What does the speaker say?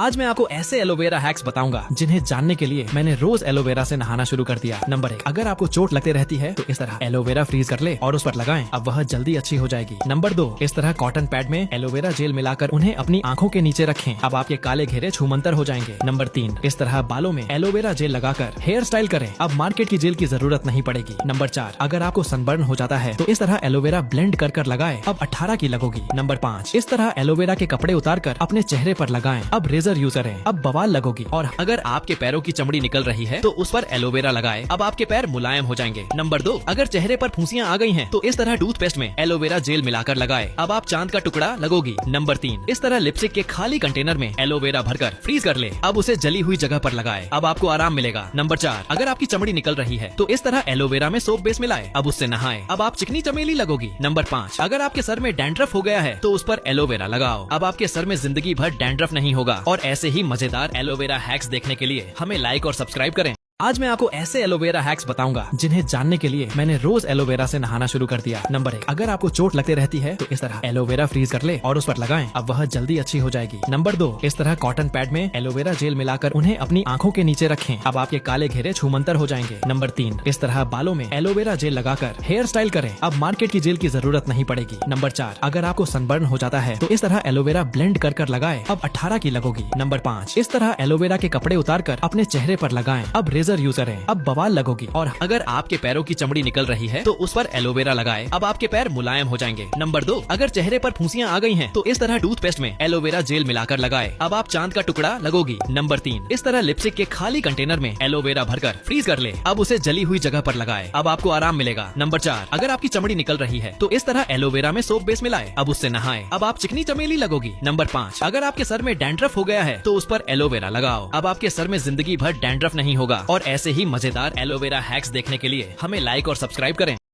आज मैं आपको ऐसे एलोवेरा हैक्स बताऊंगा जिन्हें जानने के लिए मैंने रोज एलोवेरा से नहाना शुरू कर दिया। नंबर 1, अगर आपको चोट लगते रहती है तो इस तरह एलोवेरा फ्रीज कर ले और उस पर लगाएं, अब वह जल्दी अच्छी हो जाएगी। नंबर 2, इस तरह कॉटन पैड में एलोवेरा जेल मिलाकर उन्हें अपनी आंखों के नीचे रखें, अब आपके काले घेरे छूमंतर हो जाएंगे। नंबर 3, इस तरह बालों में एलोवेरा जेल लगाकर हेयर स्टाइल करें, अब मार्केट की जेल की जरूरत नहीं पड़ेगी। नंबर 4, अगर आपको सनबर्न हो जाता है तो इस तरह एलोवेरा ब्लेंड कर लगाए, अब 18 की लगोगी। नंबर 5, इस तरह एलोवेरा के कपड़े उतार कर अपने चेहरे पर लगाएं, अब रेजर यूज करें, अब बवाल लगोगी। और अगर आपके पैरों की चमड़ी निकल रही है तो उस पर एलोवेरा लगाएं, अब आपके पैर मुलायम हो जाएंगे। नंबर 2, अगर चेहरे पर फुंसियां आ गई हैं तो इस तरह टूथपेस्ट में एलोवेरा जेल मिलाकर लगाएं, अब आप चांद का टुकड़ा लगोगी। नंबर 3, इस तरह लिपस्टिक के खाली कंटेनर में एलोवेरा भरकर फ्रीज कर ले, अब उसे जली हुई जगह पर लगाएं, अब आपको आराम मिलेगा। नंबर 4, अगर आपकी चमड़ी निकल रही है तो इस तरह एलोवेरा में सोप बेस मिलाएं, अब उससे नहाएं, अब आप चिकनी चमेली लगोगी। नंबर 5, अगर आपके सर में डैंड्रफ हो गया है तो उस पर एलोवेरा लगाओ, अब आपके सर में जिंदगी भर डैंड्रफ नहीं होगा। और ऐसे ही मजेदार एलोवेरा हैक्स देखने के लिए हमें लाइक और सब्सक्राइब करें। आज मैं आपको ऐसे एलोवेरा हैक्स बताऊंगा जिन्हें जानने के लिए मैंने रोज एलोवेरा से नहाना शुरू कर दिया। नंबर 1, अगर आपको चोट लगते रहती है तो इस तरह एलोवेरा फ्रीज कर ले और उस पर लगाएं, अब वह जल्दी अच्छी हो जाएगी। नंबर 2, इस तरह कॉटन पैड में एलोवेरा जेल मिलाकर उन्हें अपनी आंखों के नीचे रखें, अब आपके काले घेरे छूमंतर हो जाएंगे। नंबर 3, इस तरह बालों में एलोवेरा जेल लगाकर हेयर स्टाइल करें, अब मार्केट की जेल की जरूरत नहीं पड़ेगी। नंबर 4, अगर आपको सनबर्न हो जाता है तो इस तरह एलोवेरा ब्लेंड कर लगाए, अब 18 की लगोगी। नंबर 5, इस तरह एलोवेरा के कपड़े उतार कर अपने चेहरे पर लगाएं, अब रेजर यूज करें, अब बवाल लगोगी। और अगर आपके पैरों की चमड़ी निकल रही है तो उस पर एलोवेरा लगाएं, अब आपके पैर मुलायम हो जाएंगे। नंबर 2, अगर चेहरे पर फुंसियां आ गई हैं तो इस तरह टूथपेस्ट में एलोवेरा जेल मिलाकर लगाएं, अब आप चांद का टुकड़ा लगोगी। नंबर 3, इस तरह लिपस्टिक के खाली कंटेनर में एलोवेरा भरकर फ्रीज कर ले, अब उसे जली हुई जगह पर लगाएं, अब आपको आराम मिलेगा। नंबर 4, अगर आपकी चमड़ी निकल रही है तो इस तरह एलोवेरा में सोप बेस मिलाएं, अब उससे नहाएं, अब आप चिकनी चमेली लगोगी। नंबर 5, अगर आपके सर में डैंड्रफ हो गया है तो उस पर एलोवेरा लगाओ, अब आपके सर में जिंदगी भर डैंड्रफ नहीं होगा। और ऐसे ही मजेदार एलोवेरा हैक्स देखने के लिए हमें लाइक और सब्सक्राइब करें।